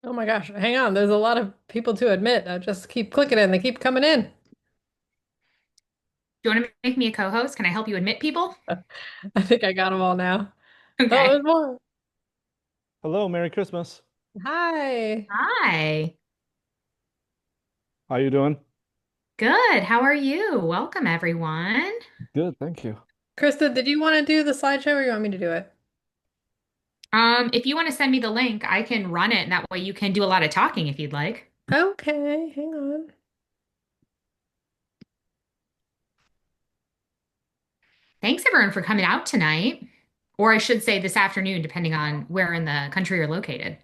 Oh my gosh, hang on. There's a lot of people to admit. I just keep clicking in. They keep coming in. Do you want to make me a co-host? Can I help you admit people? I think I got them all now. Oh, Okay. there's more. Hello, Merry Christmas. Hi. Hi. How you doing? Good. How are you? Welcome, everyone. Good, thank you. Krista, did you want to do the slideshow or you want me to do it? If you want to send me the link, I can run it, and that way you can do a lot of talking if you'd like. Okay, hang on. Thanks, everyone, for coming out tonight. Or I should say this afternoon, depending on where in the country you're located.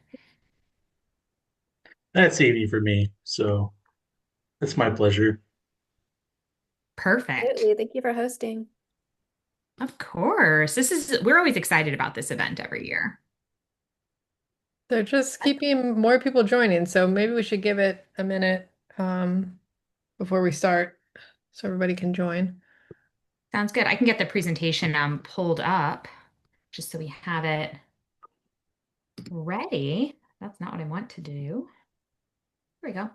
That's easy for me, so it's my pleasure. Perfect. Absolutely. Thank you for hosting. Of course. We're always excited about this event every year. They're just keeping more people joining, so maybe we should give it a minute before we start so everybody can join. Sounds good. I can get the presentation pulled up just so we have it ready. That's not what I want to do. There we go.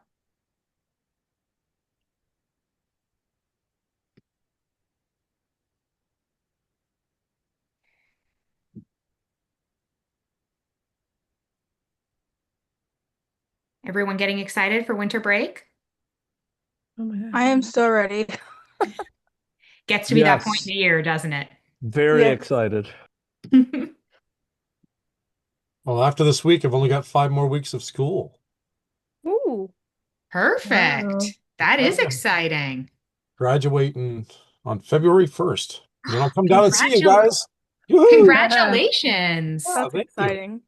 Everyone getting excited for winter break? Oh my I gosh. am so ready. Gets to be that point in Yes, the year, doesn't it? very Yes. excited. Well, after this week, I've only got 5 more weeks of school. Ooh. Wow. Perfect. That I is exciting. graduate on February 1st. Then I'll come down and see you Congratul guys. Woohoo! Yeah. Congratulations. Yeah, That's thank you. exciting.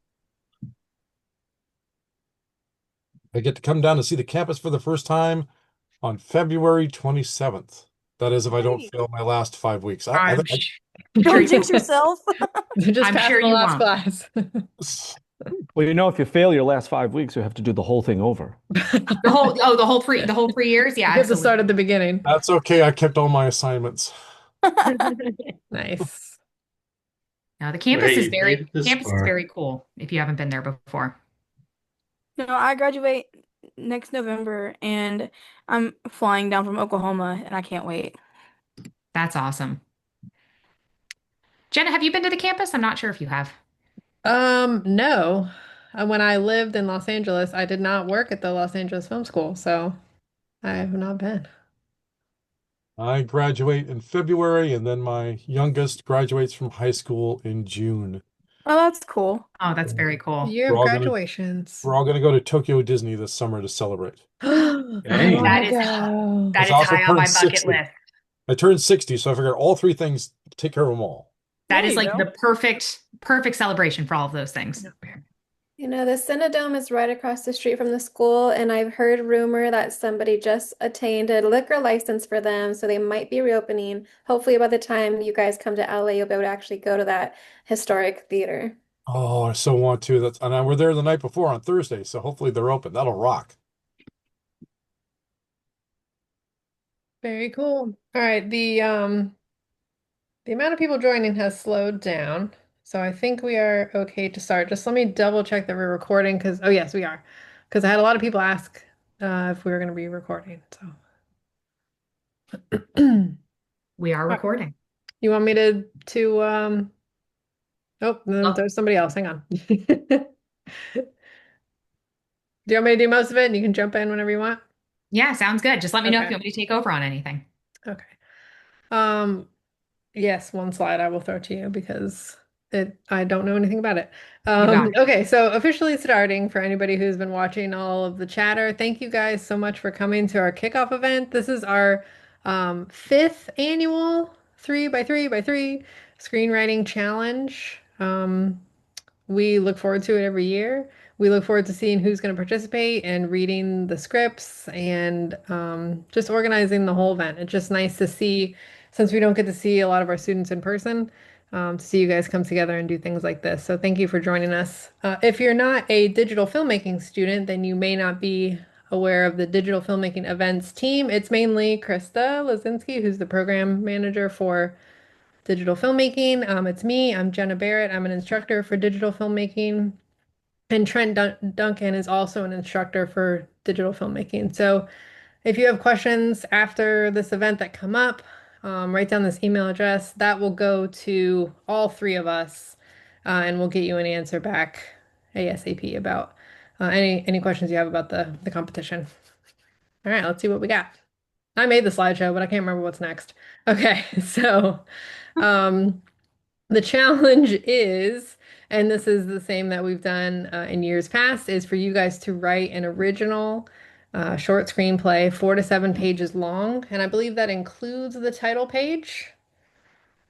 I get to come down and see the campus for the first time on February 27th. That is, if I don't Great. fail my last 5 weeks. I'm sure Don't jinx yourself. Just I'm passed sure the you last won't. class. Well, if you fail your last 5 weeks, you have to do the whole thing over. The whole 3 years? Yeah, You have to start absolutely. at the beginning. That's okay. I kept all my assignments. Nice. No, the Well, hey, you made it this campus is far. very cool if you haven't been there before. No, I graduate next November and I'm flying down from Oklahoma and I can't wait. That's awesome. Jenna, have you been to the campus? I'm not sure if you have. No. When I lived in Los Angeles, I did not work at the Los Angeles Film School, so I have not been. I graduate in February, and then my youngest graduates from high school in June. Oh, that's cool. Oh, that's very cool. Year We're of all gonna graduations. we're all gonna go to Tokyo Disney this summer to celebrate. I want Dang. to That is go. that Because I is also high on turned my bucket 60. list. I turned 60, so I figured all three things, take care of them all. That There is you like the go. perfect celebration for all of those things. No, bear. The Cinedome is right across the street from the school, and I've heard rumor that somebody just attained a liquor license for them, so they might be reopening. Hopefully, by the time you guys come to LA, you'll be able to actually go to that historic theater. Oh, I so want to. And I were there the night before on Thursday, so hopefully they're open. That'll rock. Very cool. All right, the amount of people joining has slowed down, so I think we are okay to start. Just let me double check that we're recording because oh yes, we are. Because I had a lot of people ask if we were going to be recording. So We are recording. you want me to oh, Oh, there's somebody else. Hang on. Do you want me to do most of it and you can jump in whenever you want? yeah, sounds good. Just let me know if Okay. you want me to take over on anything. Okay. Um, yes, one slide I will throw to you because I don't know anything about it. You got it. Okay, so officially starting for anybody who's been watching all of the chatter, thank you guys so much for coming to our kickoff event. This is our fifth annual 3x3x3 screenwriting challenge. We look forward to it every year. We look forward to seeing who's going to participate and reading the scripts and just organizing the whole event. It's just nice to see, since we don't get to see a lot of our students in person, to see you guys come together and do things like this. So thank you for joining us. If you're not a digital filmmaking student, then you may not be aware of the digital filmmaking events team. It's mainly Krista Lazinski, who's the program manager for digital filmmaking. It's me. I'm Jenna Barrett. I'm an instructor for digital filmmaking. And Trent Duncan is also an instructor for digital filmmaking. So if you have questions after this event that come up, write down this email address. That will go to all three of us, and we'll get you an answer back ASAP about any questions you have about the competition. All right, let's see what we got. I made the slideshow, but I can't remember what's next. Okay, so um, the challenge is, and this is the same that we've done in years past, is for you guys to write an original short screenplay, 4 to 7 pages long, and I believe that includes the title page.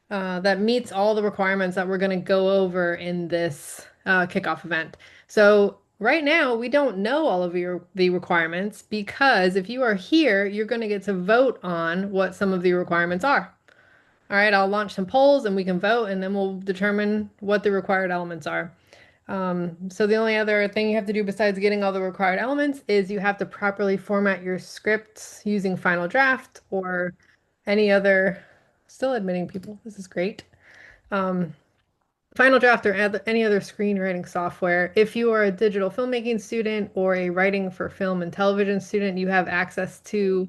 That meets all the requirements that we're going to go over in this kickoff event. So right now, we don't know all of the requirements because if you are here, you're going to get to vote on what some of the requirements are. All right, I'll launch some polls and we can vote, and then we'll determine what the required elements are. So the only other thing you have to do besides getting all the required elements is you have to properly format your scripts using Final Draft or any other, still admitting people, this is great. Um, Final Draft or any other screenwriting software. If you are a digital filmmaking student or a writing for film and television student, you have access to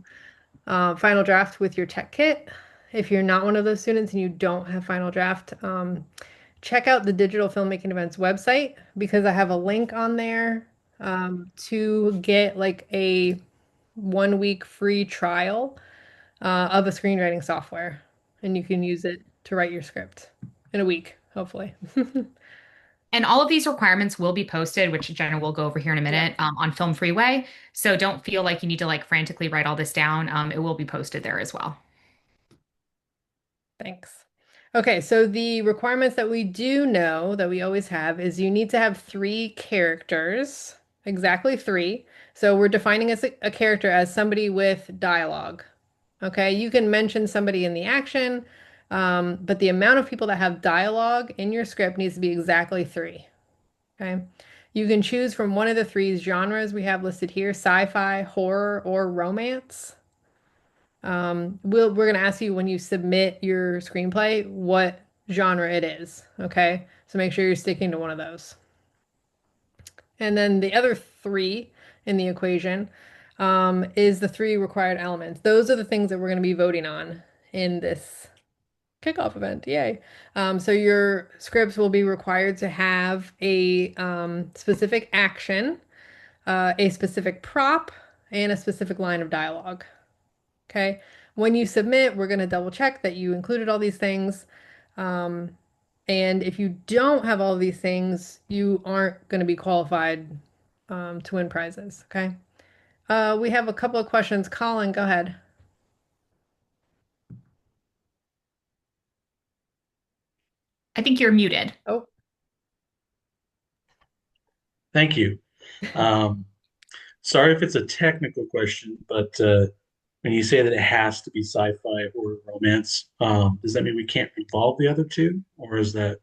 Final Draft with your tech kit. If you're not one of those students and you don't have Final Draft, check out the Digital Filmmaking Events website because I have a link on there to get like a 1 week free trial of a screenwriting software, and you can use it to write your script in a week, hopefully. And all of these requirements will be posted, which Jenna will go over here in a minute, on Film Freeway. So don't feel like you need to like frantically write all this down. It will be posted there as well. Thanks. Okay, so the requirements that we do know that we always have is you need to have 3 characters, exactly 3. So we're defining a character as somebody with dialogue. Okay, you can mention somebody in the action, but the amount of people that have dialogue in your script needs to be exactly 3. Okay, you can choose from one of the 3 genres we have listed here, sci-fi, horror, or romance. We're going to ask you when you submit your screenplay what genre it is. Okay. So make sure you're sticking to one of those. And then the other 3 in the equation is the 3 required elements. Those are the things that we're going to be voting on in this kickoff event. Yay. So your scripts will be required to have a specific action, a specific prop, and a specific line of dialogue. Okay. When you submit, we're going to double check that you included all these things. And if you don't have all of these things, you aren't going to be qualified to win prizes. Okay. We have a couple of questions. Colin, go ahead. I think you're muted. Oh, Thank you. Sorry if it's a technical question, but when you say that it has to be sci-fi or romance, does that mean we can't involve the other two, or is that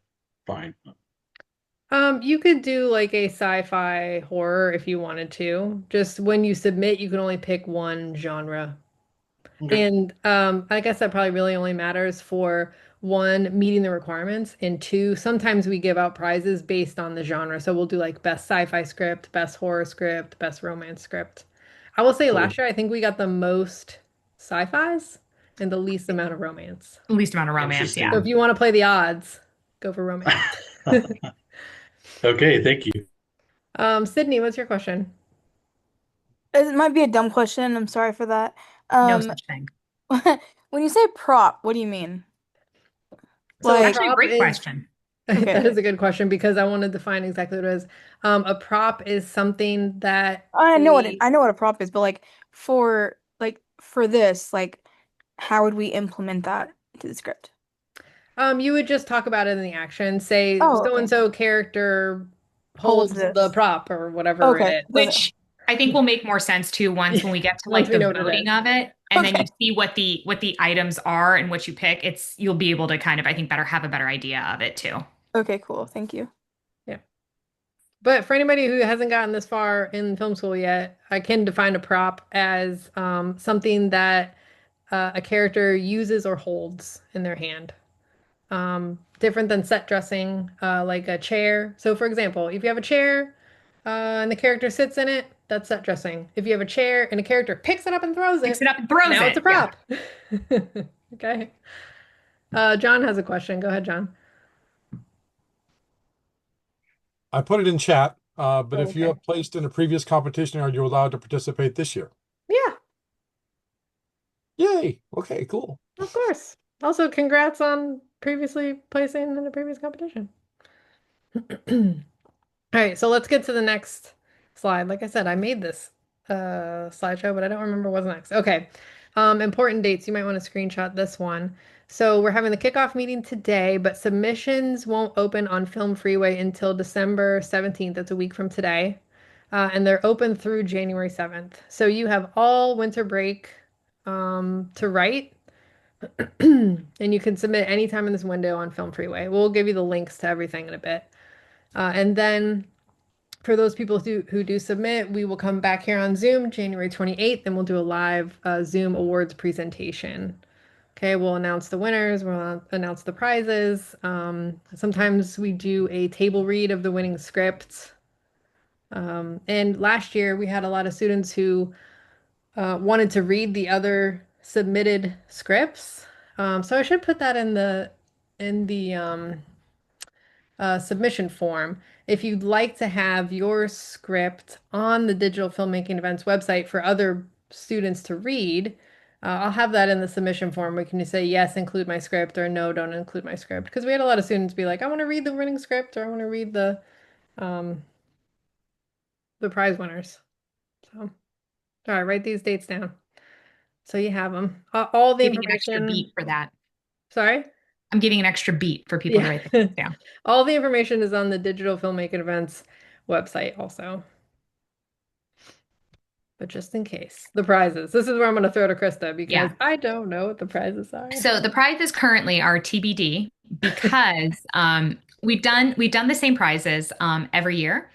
fine? you could do like a sci-fi horror if you wanted to. Just when you submit, you can only pick one genre. Okay. And I guess that probably really only matters for one, meeting the requirements, and two, sometimes we give out prizes based on the genre. So we'll do like best sci-fi script, best horror script, best romance script. I will say Cool. last year I think we got the most sci-fis and the least amount of romance. Least amount of romance, So yeah. if you want to play the odds, go for romance. Okay, thank you. Sydney, what's your question? It might be a dumb question. I'm sorry for that. No Um, such thing. when you say prop, what do you mean? So a Like, Actually, prop great is question. Okay. that is a good question because I want to define exactly what it is. A prop is something that I know what a prop is, but for this, like, how would we implement that into the script? you would just talk about it in the action. Say Oh, so okay. and so character Holds holds the this. prop or whatever it Okay. is. Okay. Which I think will make more sense too once when we get to Once like we the know what it voting is. of it, and then you Okay. see what the items are and what you pick. You'll be able to kind of, I think, better have a better idea of it too. Okay, cool. Thank you. Yeah. But for anybody who hasn't gotten this far in film school yet, I can define a prop as something that a character uses or holds in their hand. Different than set dressing, like a chair. So, for example, if you have a chair, and the character sits in it, that's set dressing. If you have a chair and a character picks it up and throws Picks it, it up and throws now it's a it. Yeah. prop. Okay. John has a question. Go ahead, John. I put it in chat, but Oh, if you okay. have placed in a previous competition, are you allowed to participate this year? Yeah, Yay. Okay, cool. of course. Also, congrats on previously placing in the previous competition. All right, so let's get to the next slide. Like I said, I made this slideshow, but I don't remember what's next. Okay. Important dates. You might want to screenshot this one. So we're having the kickoff meeting today, but submissions won't open on Film Freeway until December 17th. That's a week from today. And they're open through January 7th. So you have all winter break to write, and you can submit anytime in this window on Film Freeway. We'll give you the links to everything in a bit. And then for those people who do submit, we will come back here on Zoom January 28th and we'll do a live Zoom awards presentation. Okay, we'll announce the winners, we'll announce the prizes. Sometimes we do a table read of the winning scripts. And last year we had a lot of students who wanted to read the other submitted scripts. So I should put that in the submission form. If you'd like to have your script on the Digital Filmmaking Events website for other students to read, I'll have that in the submission form. We can just say, yes, include my script, or no, don't include my script. Because we had a lot of students be like, I want to read the winning script, or I want to read um, the prize winners. So, all right, write these dates down. So you have them. All the Giving an extra information. beat for that. Sorry? I'm giving an extra beat for people to Yeah. write things down. All the information is on the Digital Filmmaking Events website also. But just in case, the prizes. This is where I'm going to throw to Krista because Yeah. I don't know what the prizes are. So the prizes currently are TBD because we've done the same prizes every year,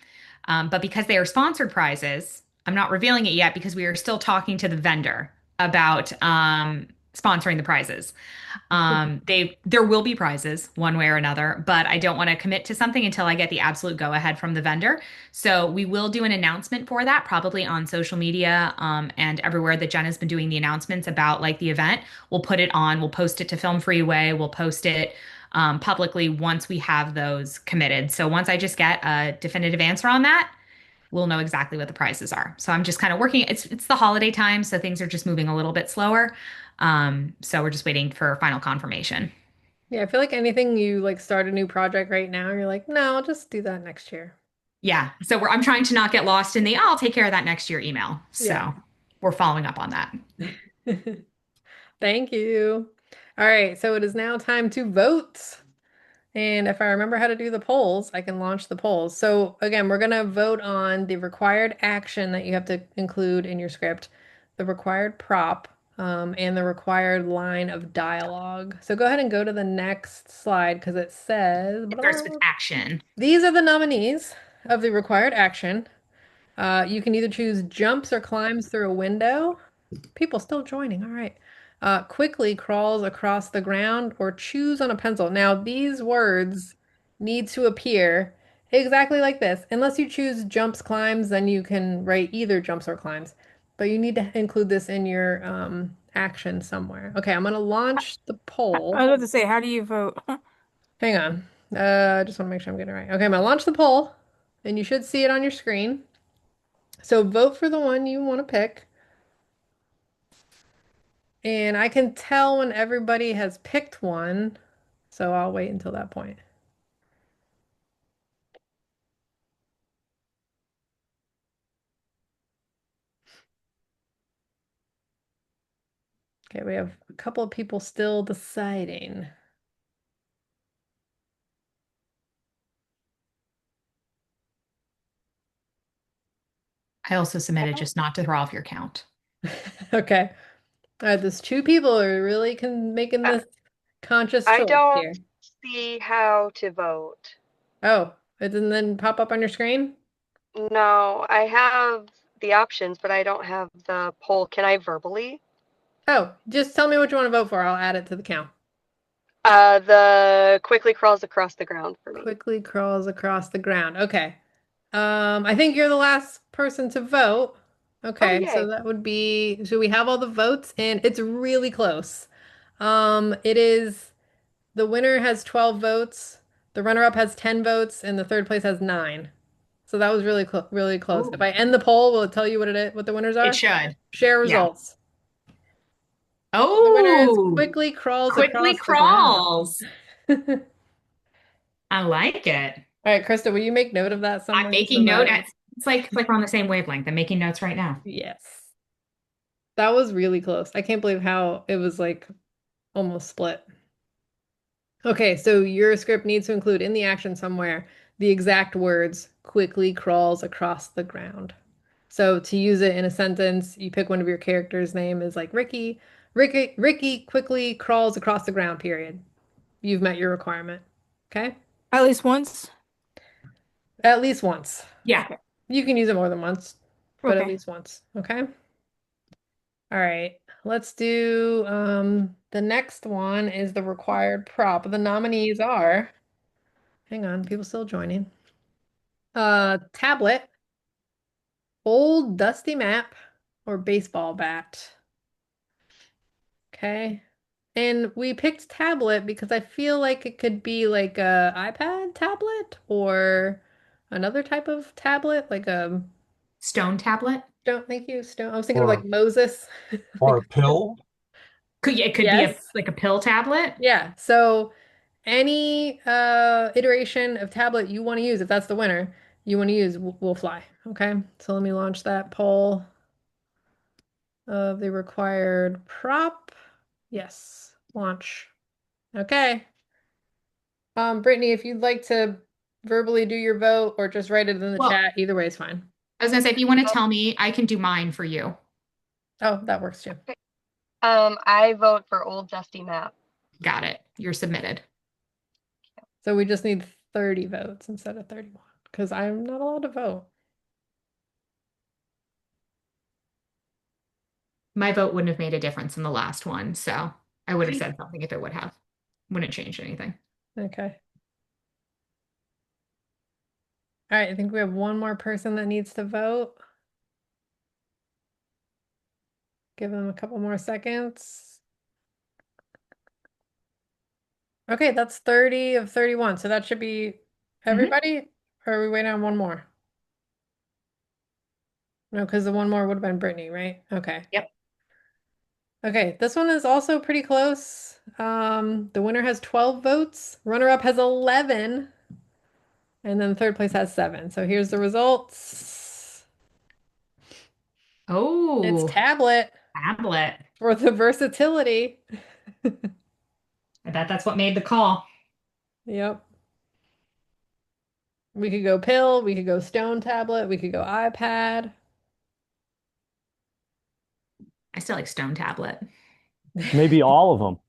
but because they are sponsored prizes, I'm not revealing it yet because we are still talking to the vendor about sponsoring the prizes. There will be prizes one way or another, but I don't want to commit to something until I get the absolute go ahead from the vendor. So we will do an announcement for that, probably on social media, and everywhere that Jen has been doing the announcements about like the event. We'll put it on, we'll post it to Film Freeway, we'll post it publicly once we have those committed. So once I just get a definitive answer on that, we'll know exactly what the prices are. So I'm just kind of working. It's the holiday time, so things are just moving a little bit slower. So we're just waiting for final confirmation. Yeah, I feel like anything you like start a new project right now, you're like, no, I'll just do that next year. Yeah. So I'm trying to not get lost in the, "Oh, I'll take care of that next year" email. Yeah. So we're following up on that. Thank you. All right, so it is now time to vote. And if I remember how to do the polls, I can launch the polls. So again, we're going to vote on the required action that you have to include in your script, the required prop, and the required line of dialogue. So go ahead and go to the next slide because it says, It starts with action. these are the nominees of the required action. You can either choose jumps or climbs through a window. People still joining. All right. Quickly crawls across the ground or chews on a pencil. Now, these words need to appear exactly like this. Unless you choose jumps, climbs, then you can write either jumps or climbs. But you need to include this in your action somewhere. Okay, I'm going to launch the poll. I was about to say, how do you vote? Hang on. I just want to make sure I'm getting it right. Okay, I'm going to launch the poll, and you should see it on your screen. So vote for the one you want to pick. And I can tell when everybody has picked one, so I'll wait until that point. Okay, we have a couple of people still deciding. I also submitted just not to throw off your count. Okay. All right, there's two people who are really making this conscious I choice don't here. see how to vote. Oh, it didn't then pop up on your screen? No, I have the options, but I don't have the poll. Can I verbally? Oh, just tell me what you want to vote for. I'll add it to the count. The quickly crawls across the ground for me. Quickly crawls across the ground. Okay. I think you're the last person to vote. Oh, Okay, so yay. that would be, so we have all the votes and it's really close. It is the winner has 12 votes, the runner-up has 10 votes, and the third place has 9. So that was really close. If Oh, I end the poll, will it tell you what the winners it are? should. Share Yeah. results. The winner is Oh, quickly crawls quickly across the ground. crawls. All I like it. right, Krista, will you make note of that I'm somewhere so making note. that It's like we're on the same wavelength. I'm making notes right now. yes. That was really close. I can't believe how it was like almost split. Okay, so your script needs to include in the action somewhere the exact words quickly crawls across the ground. So to use it in a sentence, you pick one of your characters' name is like Ricky. Ricky quickly crawls across the ground, period. You've met your requirement. Okay? At least once. At least once. Yeah. Okay. You can use it more than once, but at Okay. least once. Okay? All right. Let's do the next one is the required prop. The nominees are, hang on, people still joining. Tablet, old dusty map, or baseball bat. Okay. And we picked tablet because I feel like it could be like a iPad tablet or another type of tablet, like a Stone tablet. don't thank you, stone. I was thinking of like Or Moses. or Like a pill. It could be yes. like a pill tablet. Yeah. So any iteration of tablet you want to use, if that's the winner, you want to use will fly. Okay. So let me launch that poll of the required prop. Yes. Launch. Okay. Brittany, if you'd like to verbally do your vote or just write it in the Well, chat, either way is fine. I was gonna say if you want to Oh, tell me, I can do mine for you. Oh, that works too. okay. I vote for Old Dusty Map. Got it. You're submitted. So we just need 30 votes instead of 31 because I'm not allowed to vote. My vote wouldn't have made a difference in the last one, so I would have said something if it would have. Wouldn't change anything. Okay. All right, I think we have one more person that needs to vote. Give them a couple more seconds. Okay, that's 30 of 31. So that should be everybody? Or are we waiting on one more? No, because the one more would have been Brittany, right? Okay. Yep. Okay, this one is also pretty close. The winner has 12 votes, runner-up has 11, and then third place has 7. So here's the results. It's Oh, tablet tablet. for the versatility. I bet that's what made the call. Yep. We could go pill, we could go stone tablet, we could go iPad. I still like stone tablet. Maybe all of them.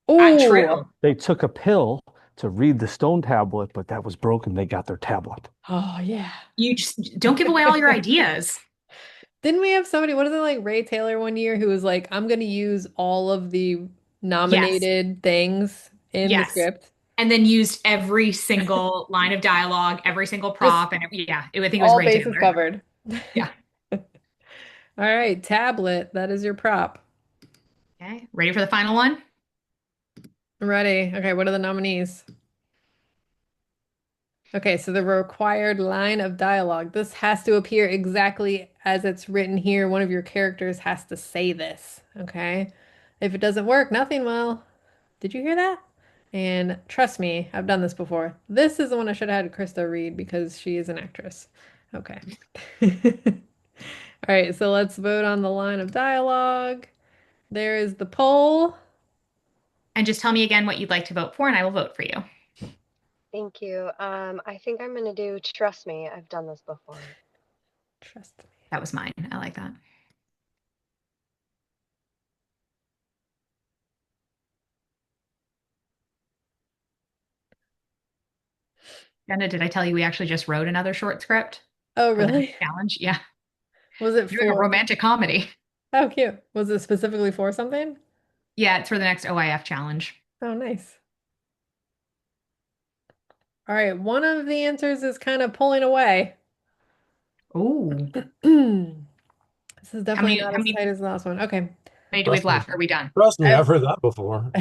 Oh, True. They took a pill to read the stone tablet, but that was broken. They got their tablet. oh yeah. You just don't give away all your ideas. Didn't we have somebody, what is it like Ray Taylor one year who was like, I'm gonna use all of the Yes. nominated things in the Yes. script. And then used every single line of dialogue, every single Just prop, and yeah, I think it was all Ray bases Taylor. covered. Yeah. All right, tablet, that is your prop. Okay. Ready for the final one? I'm ready. Okay, what are the nominees? Okay, so the required line of dialogue. This has to appear exactly as it's written here. One of your characters has to say this. Okay. If it doesn't work, nothing will. Did you hear that? And trust me, I've done this before. This is the one I should have had Krista read because she is an actress. Okay. All right, so let's vote on the line of dialogue. There is the poll. And just tell me again what you'd like to vote for, and I will vote for you. Thank you. I think I'm gonna do Trust Me. I've done this before. Trust me. That was mine. I like that. Jenna, did I tell you we actually just wrote another short script Oh, for the next really? challenge? Yeah. Was it Doing a for? romantic comedy. Oh, cute. Was it specifically for something? Yeah, it's for the next OIF challenge. Oh, nice. All right, one of the answers is kind of pulling away. Oh, This is how definitely many, not how as many, tight as the last one. Okay. how many do we have Trust me. left? Are we done? Trust me, I've Ev- heard that before.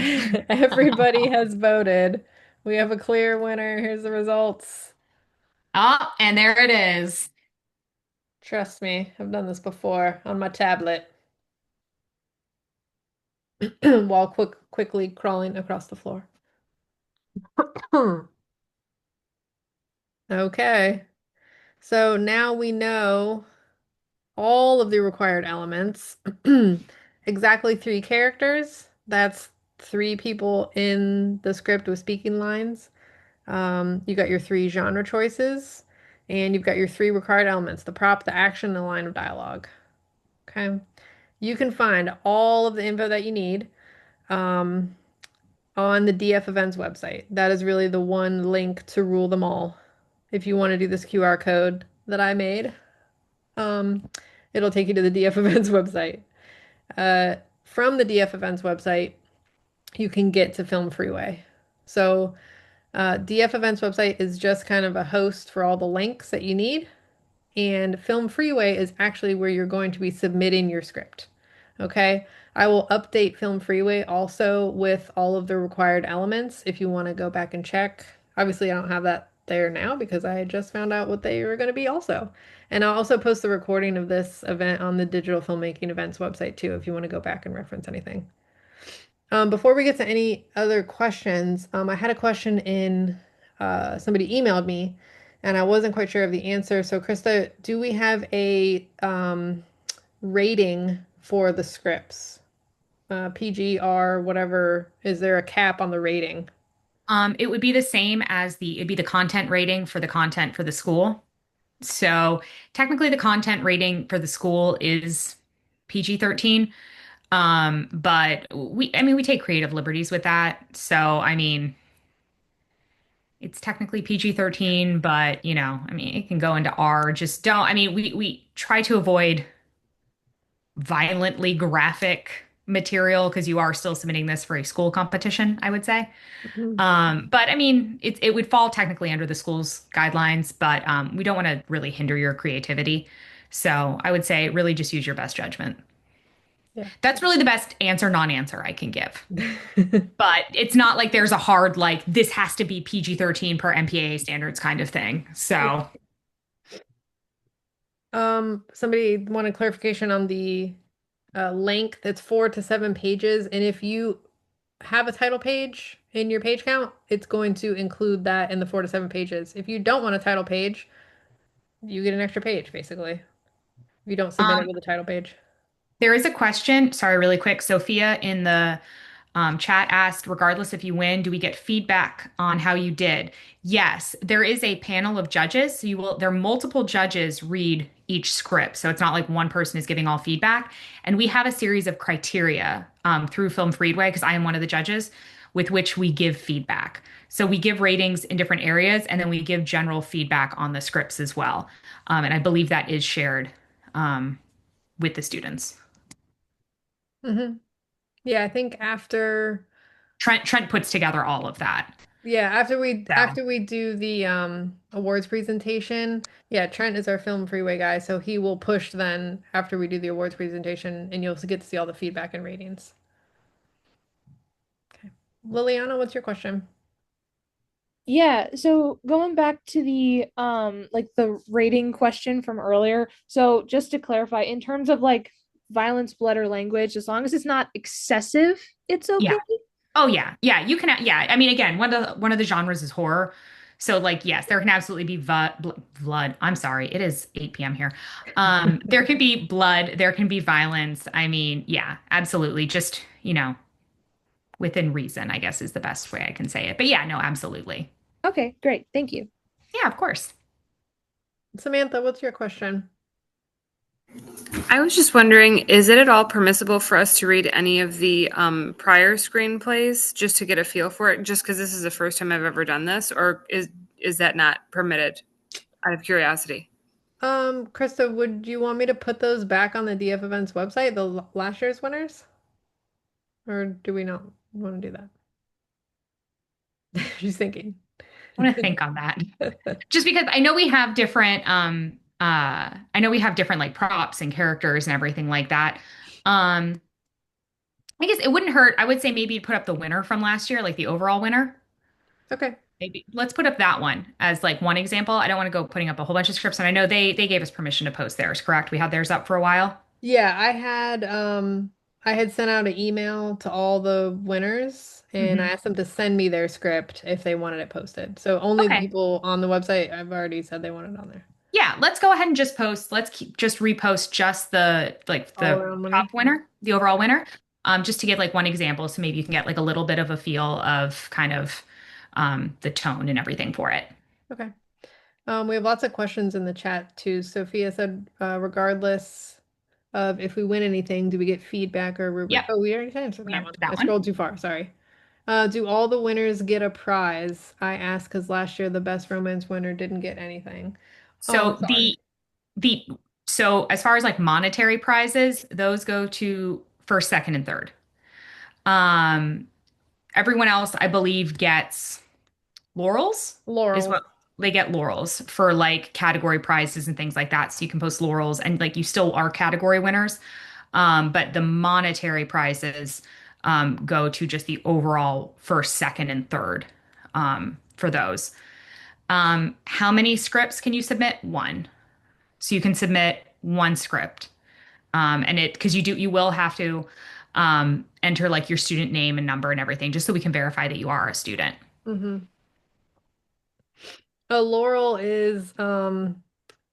Everybody has voted. We have a clear winner. Here's the results. Oh, and there it is. Trust me, I've done this before on my tablet while quickly crawling across the floor. Okay. So now we know all of the required elements. Exactly three characters. That's three people in the script with speaking lines. You got your three genre choices, and you've got your three required elements, the prop, the action, and the line of dialogue. Okay. You can find all of the info that you need um, on the DF Events website. That is really the one link to rule them all. If you want to do this QR code that I made, um, it'll take you to the DF Events website. From the DF Events website, you can get to Film Freeway. So, DF Events website is just kind of a host for all the links that you need. And Film Freeway is actually where you're going to be submitting your script. Okay. I will update Film Freeway also with all of the required elements if you want to go back and check. Obviously, I don't have that there now because I just found out what they were going to be also. And I'll also post the recording of this event on the Digital Filmmaking Events website too if you want to go back and reference anything. Before we get to any other questions, I had a question in somebody emailed me and I wasn't quite sure of the answer. So, Krista, do we have a rating for the scripts? PGR, whatever. Is there a cap on the rating? It would be the same as it'd be the content rating for the content for the school. So technically the content rating for the school is PG-13. But I mean, we take creative liberties with that. So, I mean, it's technically PG-13, but I mean, it can go into R. Just don't, I mean, we try to avoid violently graphic material because you are still submitting this for a school competition, I would say. Mhm. But I mean, it would fall technically under the school's guidelines, but we don't want to really hinder your creativity. So I would say really just use your best judgment. Yeah. That's really the best answer, non-answer I can give. But it's not like there's a hard, like, this has to be PG-13 per MPAA standards kind of thing. Yeah. So, Somebody wanted clarification on the length. It's 4 to 7 pages, and if you have a title page in your page count, it's going to include that in the 4 to 7 pages. If you don't want a title page, you get an extra page, basically. If you don't submit it um, with a title page. there is a question. Sorry, really quick. Sophia in the chat asked, regardless if you win, do we get feedback on how you did? Yes, there is a panel of judges. So there are multiple judges read each script. So it's not like one person is giving all feedback. And we have a series of criteria through Film Freeway, because I am one of the judges, with which we give feedback. So we give ratings in different areas, and then we give general feedback on the scripts as well. And I believe that is shared with the students. Hmm. Yeah, I think after Trent puts together all of that. yeah, after we So. after we do the awards presentation, yeah, Trent is our Film Freeway guy, so he will push then after we do the awards presentation and you'll get to see all the feedback and ratings. Okay. Liliana, what's your question? Yeah, so going back to the like the rating question from earlier. So just to clarify, in terms of like violence, blood, or language, as long as it's not excessive, it's okay. Yeah. Oh yeah. Yeah. You can. Yeah. I mean, again, one of the genres is horror. So like, yes, there can absolutely be blood. I'm sorry. It is 8 p.m. here. There can be blood. There can be violence. I mean, yeah, absolutely. Just, within reason, I guess is the best way I can say it. But yeah, no, absolutely. Okay, great. Thank you. Yeah, of course. Samantha, what's your question? I was just wondering, is it at all permissible for us to read any of the prior screenplays just to get a feel for it? Just because this is the first time I've ever done this, or is that not permitted? Out of curiosity. Krista, would you want me to put those back on the DF Events website, the last year's winners? Or do we not want to do that? She's thinking. I want to think on that. Just because I know we have different I know we have different like props and characters and everything like that. Um, I guess it wouldn't hurt. I would say maybe put up the winner from last year, like the overall winner. Okay. Maybe let's put up that one as like one example. I don't want to go putting up a whole bunch of scripts, and I know they gave us permission to post theirs, correct? We had theirs up for a while. Yeah, I had sent out an email to all the winners and I Hmm. asked them to send me their script if they wanted it posted. So only the Okay. people on the website I've already said they want it on there. Yeah, let's go ahead and just post. Let's keep just repost just the like All the around winner. top winner, the overall winner, just to give like one example, so maybe you can get like a little bit of a feel of kind of the tone and everything for it. Okay. We have lots of questions in the chat too. Sophia said, regardless of if we win anything, do we get feedback or rubric? Yep, Oh, we already answered we that one. answered that I one. scrolled too far. Sorry. Do all the winners get a prize? I asked because last year the best romance winner didn't get anything. Oh, I'm So sorry. the so as far as like monetary prizes, those go to first, second, and third. Um, Everyone else, I believe, gets laurels, is Laurels. what they get laurels for like category prizes and things like that. So you can post laurels and like you still are category winners. But the monetary prizes go to just the overall first, second, and third for those. How many scripts can you submit? One. So you can submit one script. And it because you will have to enter like your student name and number and everything just so we can verify that you are a student. Mm-hmm. A laurel is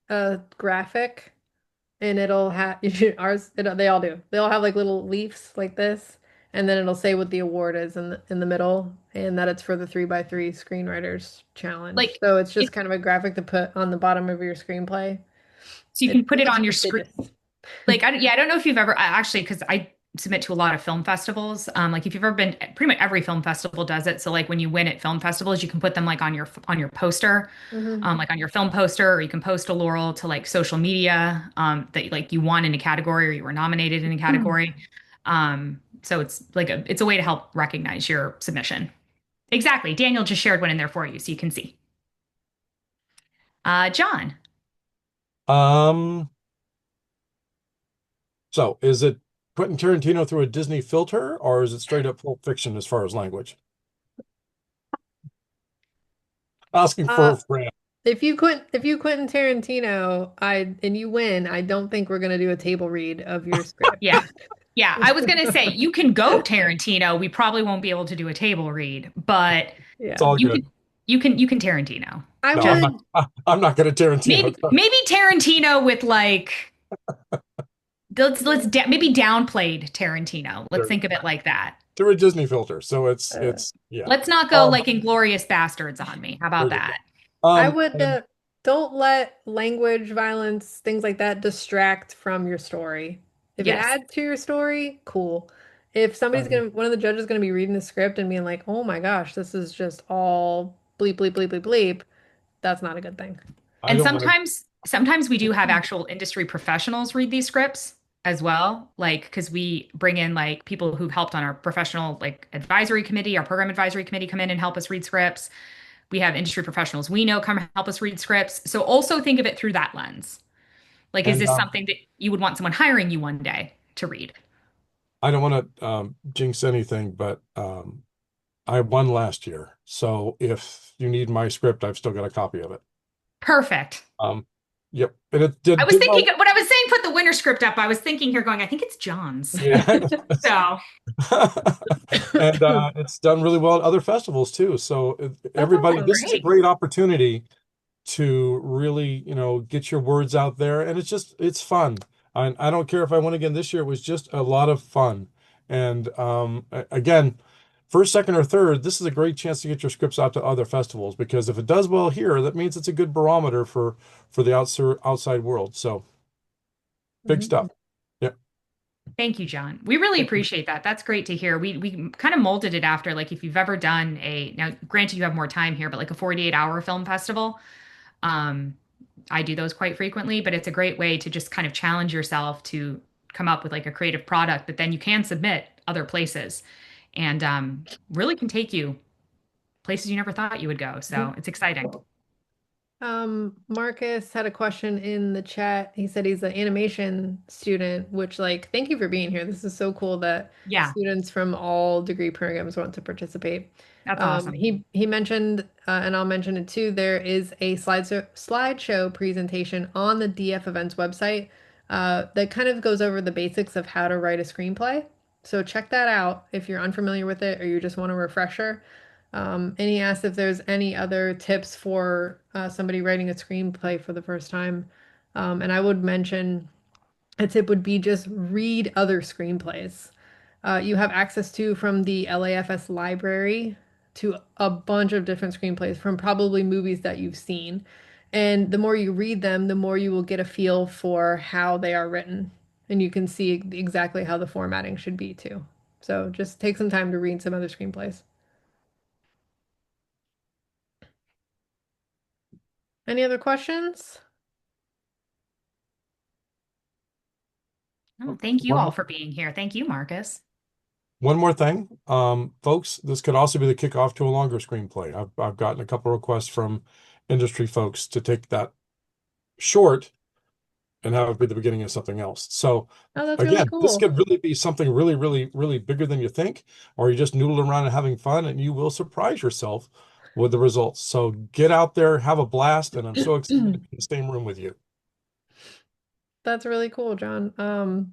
a graphic and it'll have ours they all do. They all have like little leaves like this and then it'll say what the award is in the middle and that it's for the 3x3 screenwriters challenge. Like So it's just it, kind of a graphic to put on the bottom of your screenplay. so you It can put it looks on your screen. prestigious. Like I don't know if you've ever actually because I submit to a lot of film festivals. Like if you've ever been, pretty much every film festival does it. So like when you win at film festivals, you can put them like on your poster, Hmm. like on your film poster, or you can post a laurel to like social media that like you won in a category or you were nominated in a category. So it's like it's a way to help recognize your submission. Exactly. Daniel just shared one in there for you, so you can see. John. Um, so is it Quentin Tarantino through a Disney filter, or is it straight up Pulp Fiction as far as language? Asking for Uh, a friend. if you Quentin Tarantino, I and you win, I don't think we're gonna do a table read of your script. Yeah. Yeah, I was gonna say you can go Tarantino. We probably won't be able to do a table read, but It's Yeah. all you good. can you can Tarantino. I No, I'm Just not. would I'm not going to Tarantino. maybe Tarantino with like maybe downplayed Tarantino. Let's think of it like that. Through a Disney filter, so uh, it's yeah. Let's not go Um, like Inglorious Bastards on me. How there about you go. that? I Um, would and don't let language, violence, things like that distract from your story. If it Yes. adds to your story, cool. If somebody's um, gonna, one of the judges is gonna be reading the script and being like, "Oh my gosh, this is just all bleep bleep bleep bleep bleep," that's not a good thing. I And don't want sometimes we do have actual industry professionals read these scripts as well, like because we bring in like people who've helped on our professional like advisory committee, our program advisory committee come in and help us read scripts. We have industry professionals we know come help us read scripts. So also think of it through that lens. Like, is and this something that you would want someone hiring you one day to read? I don't want to jinx anything, but I won last year, so if you need my script, I've still got a copy of it. Perfect. Um, yep, and it I did was did thinking well. when I was saying put the winter script up, I was thinking here going, I think it's John's. Yeah. So And it's done really well at other festivals too. So That's everybody, awesome. this is a great. great opportunity to really, get your words out there, and it's fun. I don't care if I win again this year. It was just a lot of fun. And again, first, second, or third, this is a great chance to get your scripts out to other festivals because if it does well here, that means it's a good barometer for the outside world. So big Mhm. stuff. Yep. thank you, John. We really appreciate that. That's great to hear. We kind of molded it after like if you've ever done a now, granted you have more time here, but like a 48-hour film festival. Um, I do those quite frequently, but it's a great way to just kind of challenge yourself to come up with like a creative product that then you can submit other places and really can take you places you never thought you would go. So it's exciting. Marcus had a question in the chat. He said he's an animation student, which like, thank you for being here. This is so cool that Yeah, students from all degree programs want to participate. that's awesome. He mentioned, and I'll mention it too, there is a slideshow presentation on the DF Events website that kind of goes over the basics of how to write a screenplay. So check that out if you're unfamiliar with it or you just want a refresher. And he asked if there's any other tips for somebody writing a screenplay for the first time. And I would mention a tip would be just read other screenplays. You have access to from the LAFS library to a bunch of different screenplays from probably movies that you've seen. And the more you read them, the more you will get a feel for how they are written. And you can see exactly how the formatting should be too. So just take some time to read some other screenplays. Any other questions? Oh, thank you all for being here. Thank you, Marcus. One more thing, folks, this could also be the kickoff to a longer screenplay. I've gotten a couple requests from industry folks to take that short and have it be the beginning of something else. So Oh, that's really again, this cool. could really be something really, really, really bigger than you think, or you just noodling around and having fun, and you will surprise yourself with the results. So get out there, have a blast, and I'm so excited to be in the same room with you. That's really cool, John.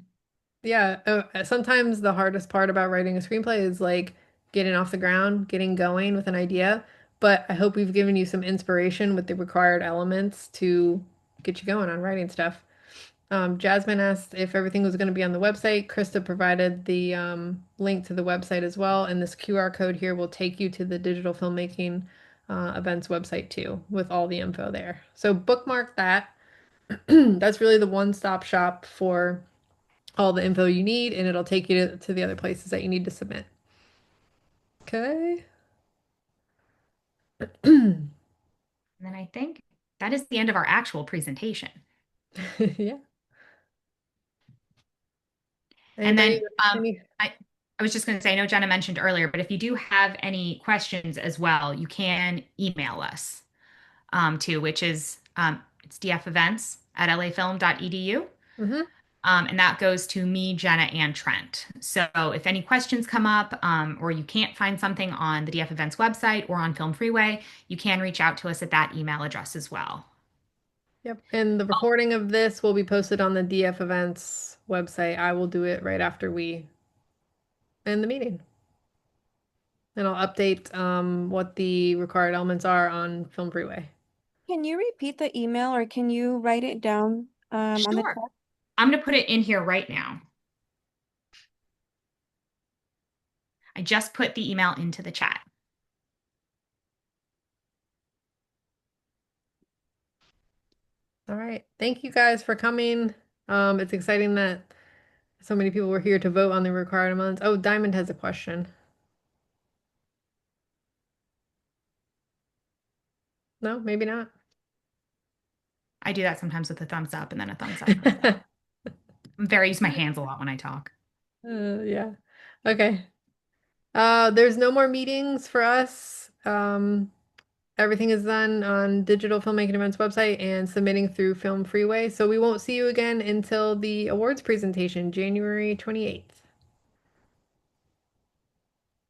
Yeah, sometimes the hardest part about writing a screenplay is like getting off the ground, getting going with an idea. But I hope we've given you some inspiration with the required elements to get you going on writing stuff. Jasmine asked if everything was going to be on the website. Krista provided the link to the website as well, and this QR code here will take you to the Digital Filmmaking Events website too, with all the info there. So bookmark that. That's really the one-stop shop for all the info you need, and it'll take you to the other places that you need to submit. Okay. And then I think that is the end of our actual presentation. Yeah. And Anybody, then any? I was just going to say, I know Jenna mentioned earlier, but if you do have any questions as well, you can email us to, which is it's dfevents@lafilm.edu. Mm-hmm. And that goes to me, Jenna, and Trent. So if any questions come up or you can't find something on the DF Events website or on Film Freeway, you can reach out to us at that email address as well. Yep. And the recording of this will be posted on the DF Events website. I will do it right after we end the meeting. And I'll update what the required elements are on Film Freeway. Can you repeat the email or can you write it down on the Sure. chat? I'm going to put it in here right now. I just put the email into the chat. All right. Thank you guys for coming. It's exciting that so many people were here to vote on the required amounts. Oh, Diamond has a question. No, maybe not. I do that sometimes with a thumbs up and then a thumbs up. I use my hands a lot when I talk. Yeah. Okay. There's no more meetings for us. Everything is done on Digital Filmmaking Events website and submitting through Film Freeway. So we won't see you again until the awards presentation, January 28th.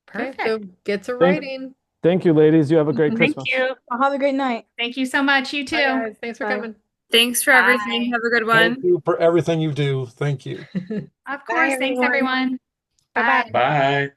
Perfect. Okay, so get to writing. Thank you, ladies. You have a great Thank Christmas. you. Well, have a great night. Thank you so much. You too. Bye, guys. Thanks for Bye. coming. Thanks for everything. Bye. Have a good Thank one. you for everything you do. Thank you. Of course. Thanks, everyone. everyone. Bye-bye. Bye. Bye.